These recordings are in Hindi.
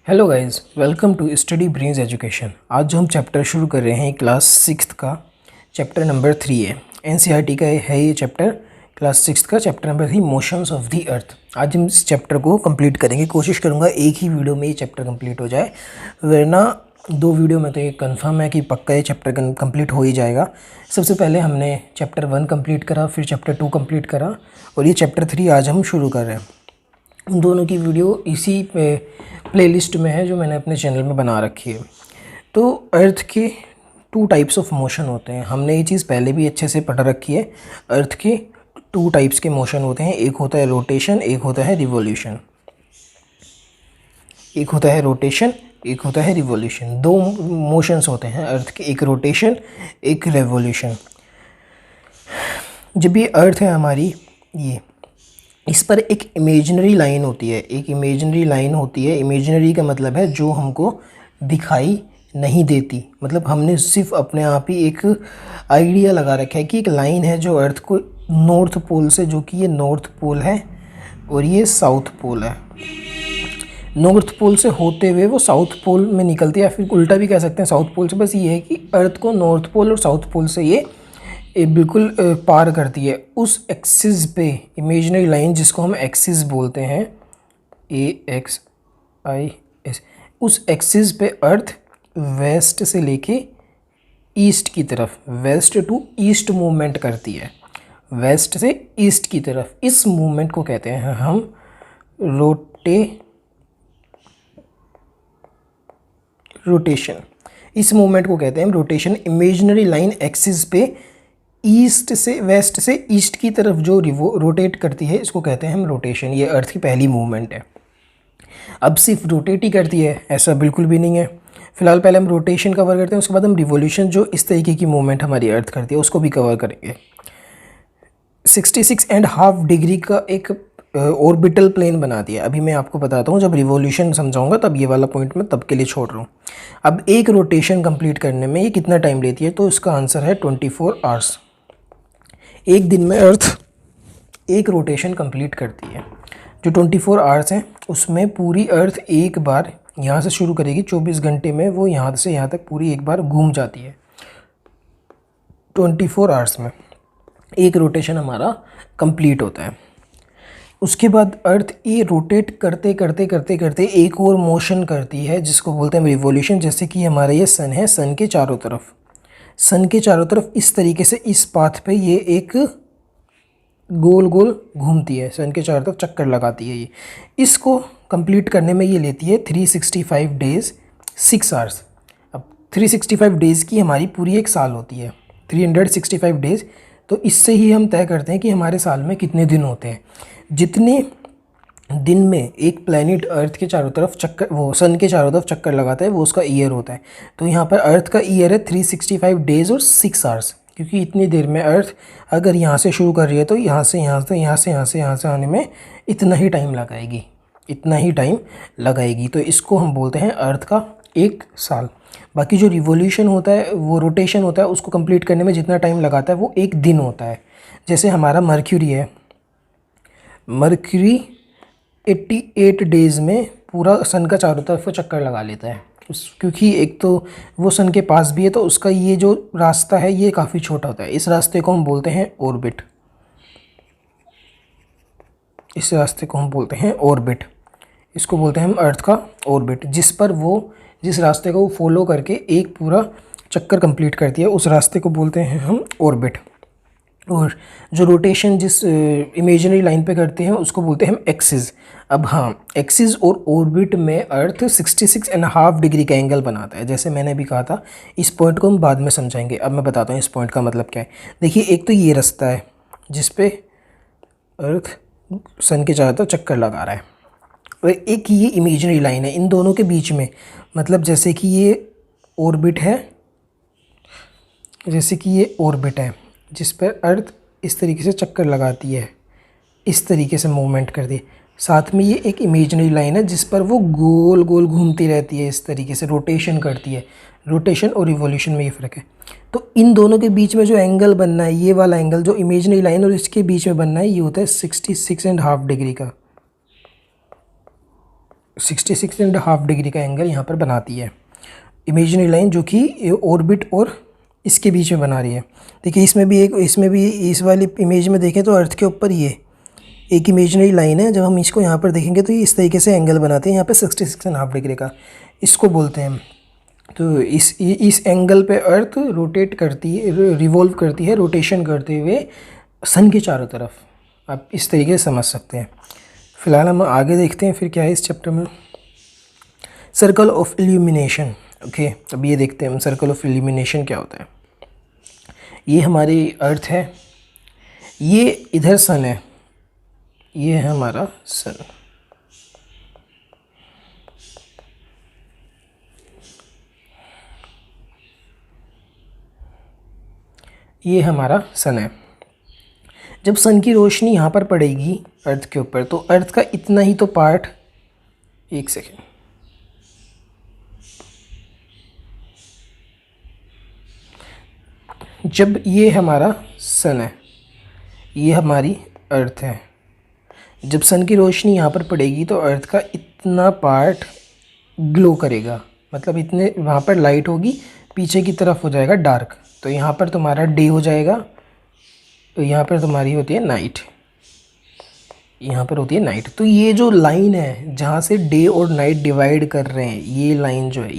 Hello guys, welcome to study brains education. आज जो हम चैप्टर शुरू कर रहे हैं क्लास 6th का चैप्टर नंबर 3 है। एनसीईआरटी का है ये चैप्टर, क्लास 6th का chapter number 3 motions of the earth. आज हम इस चैप्टर को कंप्लीट करेंगे। कोशिश करूँगा एक ही वीडियो में ये चैप्टर कंप्लीट हो जाए, वरना 2 वीडियो में तो ये कंफर्म है कि पक्का ये चैप्टर कंप्लीट हो ही जाएगा। सबसे पहले हमने चैप्टर 1 कंप्लीट करा, फिर चैप्टर 2 कंप्लीट करा और ये चैप्टर 3 आज हम शुरू कर रहे हैं। उन दोनों की वीडियो इसी प्लेलिस्ट में है जो मैंने अपने चैनल में बना रखी है। तो अर्थ के 2 टाइप्स ऑफ मोशन होते हैं। हमने ये चीज़ पहले भी अच्छे से पढ़ रखी है। अर्थ के 2 टाइप्स के मोशन होते हैं, एक होता है रोटेशन, एक होता है रिवॉल्यूशन। एक होता है रोटेशन, एक होता है रिवॉल्यूशन। 2 मोशंस होते हैं अर्थ के, एक रोटेशन, एक रिवॉल्यूशन। जब ये अर्थ है हमारी, ये इस पर एक इमेजिनरी लाइन होती है। एक इमेजिनरी लाइन होती है। इमेजिनरी का मतलब है जो हमको दिखाई नहीं देती। मतलब हमने सिर्फ अपने आप ही एक आइडिया लगा रखा है कि एक लाइन है जो अर्थ को नॉर्थ पोल से, जो कि ये नॉर्थ पोल है और ये साउथ पोल है, नॉर्थ पोल से होते हुए वो साउथ पोल में निकलती है, या फिर उल्टा भी कह सकते हैं साउथ पोल से। बस ये है कि अर्थ को नॉर्थ पोल और साउथ पोल से ये बिल्कुल पार करती है। उस एक्सिस पे इमेजिनरी लाइन, जिसको हम एक्सिस बोलते हैं, AXIS, उस एक्सिस पे अर्थ वेस्ट से लेके ईस्ट की तरफ, वेस्ट टू ईस्ट मूवमेंट करती है, वेस्ट से ईस्ट की तरफ। इस मूवमेंट को कहते हैं हम रोटेशन। इस मूवमेंट को कहते हैं हम रोटेशन। इमेजिनरी लाइन एक्सिस पे ईस्ट से, वेस्ट से ईस्ट की तरफ जो रोटेट करती है, इसको कहते हैं हम रोटेशन। ये अर्थ की पहली मूवमेंट है। अब सिर्फ रोटेट ही करती है ऐसा बिल्कुल भी नहीं है। फिलहाल पहले हम रोटेशन कवर करते हैं, उसके बाद हम रिवॉल्यूशन, जो इस तरीके की मूवमेंट हमारी अर्थ करती है, उसको भी कवर करेंगे। 66.5 डिग्री का एक ऑर्बिटल प्लेन बना दिया। अभी मैं आपको बताता हूँ, जब रिवॉल्यूशन समझाऊंगा तब ये वाला पॉइंट मैं तब के लिए छोड़ रहा हूँ। अब एक रोटेशन कंप्लीट करने में ये कितना टाइम लेती है, तो इसका आंसर है 24 आवर्स। एक दिन में अर्थ एक रोटेशन कंप्लीट करती है। जो 24 आवर्स हैं उसमें पूरी अर्थ एक बार यहाँ से शुरू करेगी, 24 घंटे में वो यहाँ से यहाँ तक पूरी एक बार घूम जाती है। 24 आवर्स में एक रोटेशन हमारा कंप्लीट होता है। उसके बाद अर्थ ये रोटेट करते करते करते करते एक और मोशन करती है, जिसको बोलते हैं रिवॉल्यूशन। जैसे कि हमारा ये सन है, सन के चारों तरफ, सन के चारों तरफ इस तरीके से इस पाथ पे ये एक गोल गोल घूमती है, सन के चारों तरफ चक्कर लगाती है। ये इसको कंप्लीट करने में ये लेती है 365 डेज़ 6 आवर्स। अब 365 डेज़ की हमारी पूरी एक साल होती है, 365 डेज़। तो इससे ही हम तय करते हैं कि हमारे साल में कितने दिन होते हैं। जितने दिन में एक प्लैनेट अर्थ के चारों तरफ चक्कर, वो सन के चारों तरफ चक्कर लगाता है, वो उसका ईयर होता है। तो यहाँ पर अर्थ का ईयर है 365 डेज़ और 6 आवर्स, क्योंकि इतनी देर में अर्थ अगर यहाँ से शुरू कर रही है तो यहाँ से आने में इतना ही टाइम लगाएगी, इतना ही टाइम लगाएगी। तो इसको हम बोलते हैं अर्थ का एक साल। बाकी जो रिवॉल्यूशन होता है, वो रोटेशन होता है, उसको कंप्लीट करने में जितना टाइम लगाता है वो एक दिन होता है। जैसे हमारा मर्क्यूरी है, मर्क्यूरी 88 डेज़ में पूरा सन का चारों तरफ चक्कर लगा लेता है। क्योंकि एक तो वो सन के पास भी है, तो उसका ये जो रास्ता है ये काफ़ी छोटा होता है। इस रास्ते को हम बोलते हैं ऑर्बिट। इस रास्ते को हम बोलते हैं ऑर्बिट। इसको बोलते हैं हम अर्थ का ऑर्बिट, जिस पर वो, जिस रास्ते को वो फॉलो करके एक पूरा चक्कर कंप्लीट करती है, उस रास्ते को बोलते हैं हम ऑर्बिट। और जो रोटेशन जिस इमेजिनरी लाइन पे करते हैं उसको बोलते हैं हम एक्सिस। अब हाँ, एक्सिस और ऑर्बिट में अर्थ 66.5 डिग्री का एंगल बनाता है। जैसे मैंने भी कहा था, इस पॉइंट को हम बाद में समझाएंगे। अब मैं बताता हूँ इस पॉइंट का मतलब क्या है। देखिए, एक तो ये रास्ता है जिस पे अर्थ सन के चारों तरफ चक्कर लगा रहा है, और एक ये इमेजिनरी लाइन है इन दोनों के बीच में। मतलब जैसे कि ये ऑर्बिट है, जैसे कि ये ऑर्बिट है जिस पर अर्थ इस तरीके से चक्कर लगाती है, इस तरीके से मूवमेंट करती है। साथ में ये एक इमेजिनरी लाइन है जिस पर वो गोल गोल घूमती रहती है, इस तरीके से रोटेशन करती है। रोटेशन और रिवॉल्यूशन में ये फ़र्क है। तो इन दोनों के बीच में जो एंगल बनना है, ये वाला एंगल जो इमेजिनरी लाइन और इसके बीच में बनना है, ये होता है 66.5 डिग्री का। 66.5 डिग्री का एंगल यहाँ पर बनाती है इमेजिनरी लाइन, जो कि ऑर्बिट और इसके बीच में बना रही है। देखिए इसमें भी इस वाली इमेज में देखें तो अर्थ के ऊपर ये एक इमेजिनरी लाइन है। जब हम इसको यहाँ पर देखेंगे तो ये इस तरीके से एंगल बनाते हैं यहाँ पे 66.5 डिग्री का, इसको बोलते हैं। तो इस एंगल पे अर्थ रोटेट करती है, रिवॉल्व करती है, रोटेशन करते हुए सन के चारों तरफ। आप इस तरीके से समझ सकते हैं। फिलहाल हम आगे देखते हैं फिर क्या है इस चैप्टर में। Circle of illumination. ओके, अब ये देखते हैं हम सर्कल ऑफ इल्यूमिनेशन क्या होता है। ये हमारी अर्थ है, ये इधर सन है, ये है हमारा सन। ये हमारा सन है। जब सन की रोशनी यहाँ पर पड़ेगी अर्थ के ऊपर, तो अर्थ का इतना ही तो पार्ट, एक सेकेंड, जब ये हमारा सन है, ये हमारी अर्थ है, जब सन की रोशनी यहाँ पर पड़ेगी तो अर्थ का इतना पार्ट ग्लो करेगा, मतलब इतने वहाँ पर लाइट होगी, पीछे की तरफ हो जाएगा डार्क। तो यहाँ पर तुम्हारा डे हो जाएगा, तो यहाँ पर तुम्हारी होती है नाइट, यहाँ पर होती है नाइट। तो ये जो लाइन है जहाँ से डे और नाइट डिवाइड कर रहे हैं, ये लाइन जो है,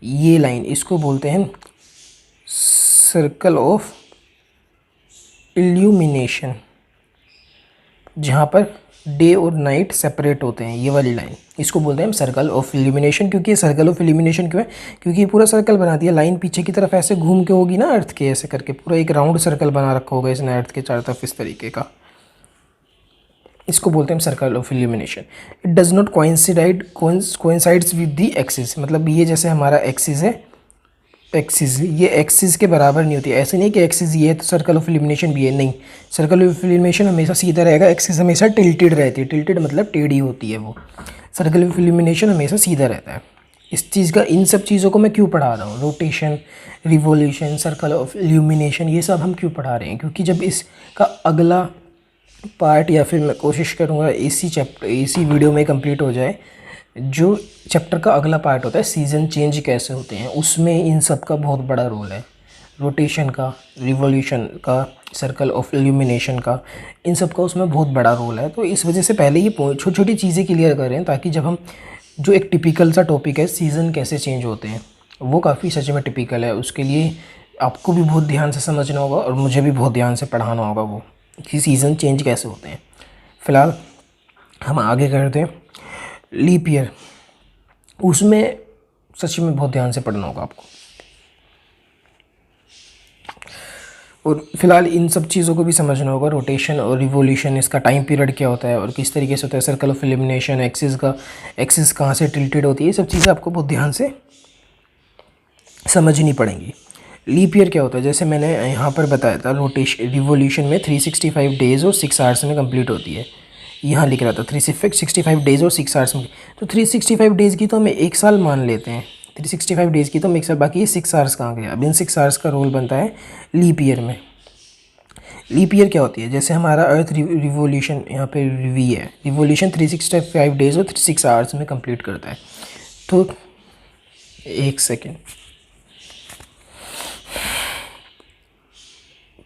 ये लाइन इसको बोलते हैं सर्कल ऑफ इल्यूमिनेशन, जहाँ पर डे और नाइट सेपरेट होते हैं। ये वाली लाइन इसको बोलते हैं हम सर्कल ऑफ इल्यूमिनेशन। क्योंकि ये सर्कल ऑफ इल्यूमिनेशन क्यों है? क्योंकि ये पूरा सर्कल बनाती है। लाइन पीछे की तरफ ऐसे घूम के होगी ना अर्थ के, ऐसे करके पूरा एक राउंड सर्कल बना रखा होगा इसने अर्थ के चारों तरफ इस तरीके का। इसको बोलते हैं circle of illumination. It does not coincides with the axis, मतलब ये जैसे हमारा एक्सिस है, एक्सिस ये एक्सिस के बराबर नहीं होती है। ऐसे नहीं कि एक्सिस ये है तो सर्कल ऑफ इल्यूमिनेशन भी है, नहीं। सर्कल ऑफ इल्यूमिनेशन हमेशा सीधा रहेगा, एक्सिस हमेशा टिल्टेड रहती है। टिल्टेड मतलब टेढ़ी होती है वो। सर्कल ऑफ इल्यूमिनेशन हमेशा सीधा रहता है। इस चीज़ का, इन सब चीज़ों को मैं क्यों पढ़ा रहा हूँ, rotation, revolution, circle of illumination, ये सब हम क्यों पढ़ा रहे हैं? क्योंकि जब इसका अगला पार्ट, या फिर मैं कोशिश करूँगा इसी वीडियो में कंप्लीट हो जाए, जो चैप्टर का अगला पार्ट होता है सीज़न चेंज कैसे होते हैं, उसमें इन सब का बहुत बड़ा रोल है। रोटेशन का, रिवॉल्यूशन का, सर्कल ऑफ इल्यूमिनेशन का, इन सब का उसमें बहुत बड़ा रोल है। तो इस वजह से पहले ये छोटी छोटी चीज़ें क्लियर करें, ताकि जब हम, जो एक टिपिकल सा टॉपिक है सीज़न कैसे चेंज होते हैं, वो काफ़ी सच में टिपिकल है। उसके लिए आपको भी बहुत ध्यान से समझना होगा और मुझे भी बहुत ध्यान से पढ़ाना होगा वो, कि सीज़न चेंज कैसे होते हैं। फ़िलहाल हम आगे करते हैं लीप ईयर। उसमें सच में बहुत ध्यान से पढ़ना होगा आपको। और फिलहाल इन सब चीज़ों को भी समझना होगा, रोटेशन और रिवोल्यूशन, इसका टाइम पीरियड क्या होता है और किस तरीके से होता है, सर्कल ऑफ इल्यूमिनेशन, एक्सिस कहाँ से टिल्टेड होती है, ये सब चीज़ें आपको बहुत ध्यान से समझनी पड़ेंगी। लीप ईयर क्या होता है? जैसे मैंने यहाँ पर बताया था, रिवोल्यूशन में 365 डेज़ और 6 आवर्स में कंप्लीट होती है। यहाँ लिख रहा था 365 डेज़ और 6 आवर्स में। तो 365 डेज़ की तो हम एक साल मान लेते हैं, 365 डेज़ की तो हम एक साल, बाकी ये 6 आवर्स कहाँ गया? अब इन 6 आवर्स का रोल बनता है लीप ईयर में। लीप ईयर क्या होती है? जैसे हमारा अर्थ रिवोल्यूशन, यहाँ पे वी है, रिवोल्यूशन 365 डेज़ और 6 आवर्स में कंप्लीट करता है। तो एक सेकेंड,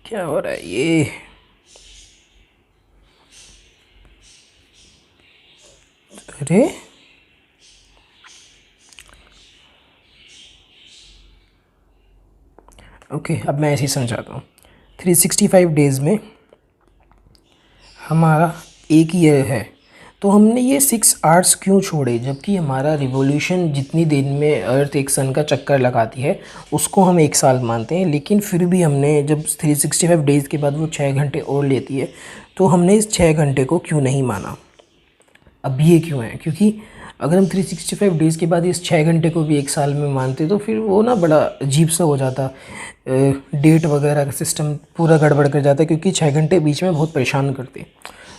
क्या हो रहा है ये? अरे ओके, अब मैं ऐसे ही समझाता हूँ। 365 डेज़ में हमारा एक ईयर है, तो हमने ये 6 आवर्स क्यों छोड़े? जबकि हमारा रिवोल्यूशन जितनी देर में अर्थ एक सन का चक्कर लगाती है उसको हम एक साल मानते हैं, लेकिन फिर भी हमने, जब 365 डेज़ के बाद वो 6 घंटे और लेती है, तो हमने इस 6 घंटे को क्यों नहीं माना? अब ये क्यों है? क्योंकि अगर हम 365 डेज़ के बाद इस 6 घंटे को भी एक साल में मानते तो फिर वो ना बड़ा अजीब सा हो जाता, डेट वगैरह का सिस्टम पूरा गड़बड़ कर जाता है, क्योंकि 6 घंटे बीच में बहुत परेशान करते हैं।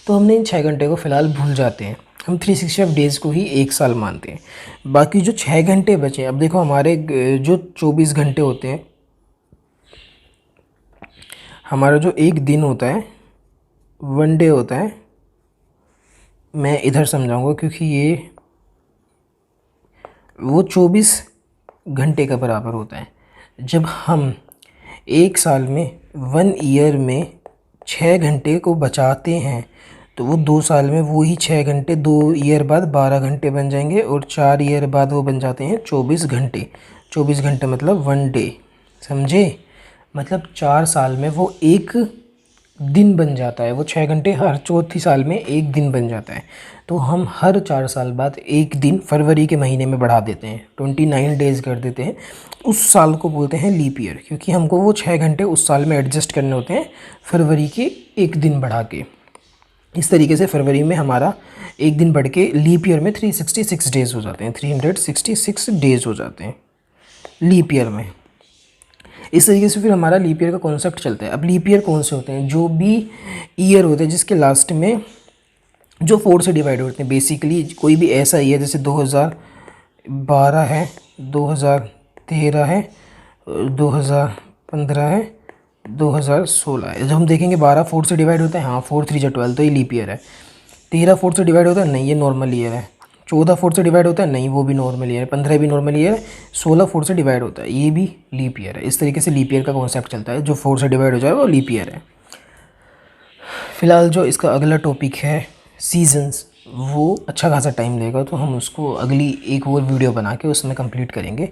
तो हमने इन 6 घंटे को फ़िलहाल भूल जाते हैं, हम 365 डेज़ को ही एक साल मानते हैं। बाकी जो 6 घंटे बचे, अब देखो हमारे जो 24 घंटे होते हैं, हमारा जो एक दिन होता है, 1 डे होता है, मैं इधर समझाऊंगा क्योंकि ये वो 24 घंटे का बराबर होता है। जब हम एक साल में 1 ईयर में 6 घंटे को बचाते हैं तो वो 2 साल में वही 6 घंटे 2 ईयर बाद 12 घंटे बन जाएंगे और 4 ईयर बाद वो बन जाते हैं 24 घंटे। 24 घंटे मतलब 1 डे, समझे? मतलब 4 साल में वो एक दिन बन जाता है। वो 6 घंटे हर चौथी साल में एक दिन बन जाता है। तो हम हर 4 साल बाद एक दिन फरवरी के महीने में बढ़ा देते हैं, 29 डेज़ कर देते हैं। उस साल को बोलते हैं लीप ईयर, क्योंकि हमको वो 6 घंटे उस साल में एडजस्ट करने होते हैं फरवरी के एक दिन बढ़ा के। इस तरीके से फरवरी में हमारा एक दिन बढ़ के लीप ईयर में 366 डेज़ हो जाते हैं, 366 डेज़ हो जाते हैं लीप ईयर में। इस तरीके से फिर हमारा लीप ईयर का कॉन्सेप्ट चलता है। अब लीप ईयर कौन से होते हैं? जो भी ईयर होते हैं जिसके लास्ट में जो 4 से डिवाइड होते हैं। बेसिकली कोई भी ऐसा ईयर जैसे 2012 है, 2013 है, 2015 है, 2016 है। जब हम देखेंगे 12 4 से डिवाइड होता है, हाँ 4 3 जा 12, तो ये लीप ईयर है। 13 4 से डिवाइड होता है, नहीं ये नॉर्मल ईयर है। 14 4 से डिवाइड होता है, नहीं वो भी नॉर्मल ईयर है। 15 भी नॉर्मल ईयर है। 16 4 से डिवाइड होता है, ये भी लीप ईयर है। इस तरीके से लीप ईयर का कॉन्सेप्ट चलता है। जो 4 से डिवाइड हो जाए वो लीप ईयर है। फ़िलहाल जो इसका अगला टॉपिक है सीजन्स, वो अच्छा खासा टाइम लेगा, तो हम उसको अगली एक और वीडियो बना के उसमें कंप्लीट करेंगे।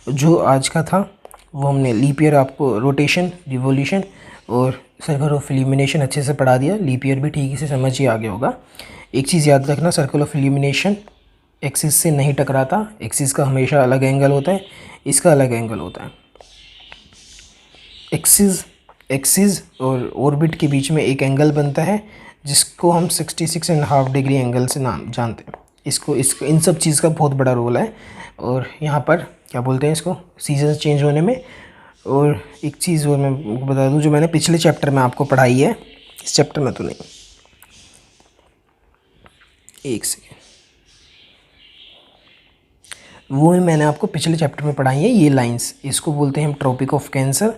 जो आज का था वो हमने लीप ईयर, आपको रोटेशन, रिवोल्यूशन और सर्कल ऑफ इल्यूमिनेशन अच्छे से पढ़ा दिया। लीप ईयर भी ठीक से समझ ही आ गया होगा। एक चीज़ याद रखना, सर्कल ऑफ इल्यूमिनेशन एक्सिस से नहीं टकराता। एक्सिस का हमेशा अलग एंगल होता है, इसका अलग एंगल होता है। एक्सिस और ऑर्बिट के बीच में एक एंगल बनता है जिसको हम 66.5 डिग्री एंगल से नाम जानते हैं। इसको इन सब चीज़ का बहुत बड़ा रोल है। और यहाँ पर क्या बोलते हैं इसको, सीजन चेंज होने में। और एक चीज़ और मैं बता दूँ, जो मैंने पिछले चैप्टर में आपको पढ़ाई है, इस चैप्टर में तो नहीं, एक सेकेंड, वो मैंने आपको पिछले चैप्टर में पढ़ाई है। ये लाइंस, इसको बोलते हैं हम ट्रॉपिक ऑफ कैंसर,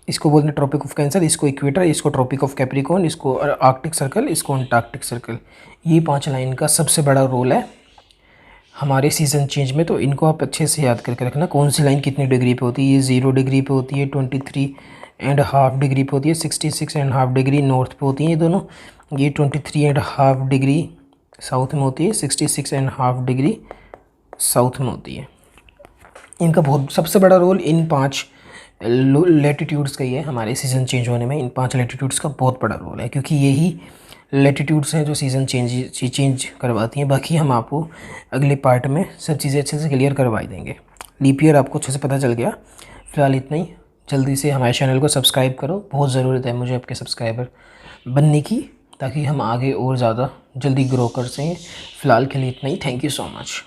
इसको बोलते हैं ट्रॉपिक ऑफ कैंसर, इसको इक्वेटर, इसको ट्रॉपिक ऑफ कैप्रिकॉर्न, इसको आर्कटिक सर्कल, इसको अंटार्कटिक सर्कल। ये 5 लाइन का सबसे बड़ा रोल है हमारे सीज़न चेंज में। तो इनको आप अच्छे से याद करके रखना, कौन सी लाइन कितनी डिग्री पे होती है। ये 0 डिग्री पे होती है, 23.5 डिग्री पे होती है, 66.5 डिग्री नॉर्थ पे होती है ये दोनों। ये 23.5 डिग्री साउथ में होती है, 66.5 डिग्री साउथ में होती है। इनका बहुत सबसे बड़ा रोल इन 5 लैटिट्यूड्स का ही है हमारे सीज़न चेंज होने में। इन 5 लैटिट्यूड्स का बहुत बड़ा रोल है, क्योंकि यही लैटिट्यूड्स हैं जो सीज़न चेंज करवाती हैं। बाकी हम आपको अगले पार्ट में सब चीज़ें अच्छे से क्लियर करवाई देंगे। लीप ईयर आपको अच्छे से पता चल गया। फ़िलहाल इतना ही। जल्दी से हमारे चैनल को सब्सक्राइब करो, बहुत ज़रूरत है मुझे आपके सब्सक्राइबर बनने की, ताकि हम आगे और ज़्यादा जल्दी ग्रो कर सकें। फ़िलहाल के लिए इतना ही। Thank you so much.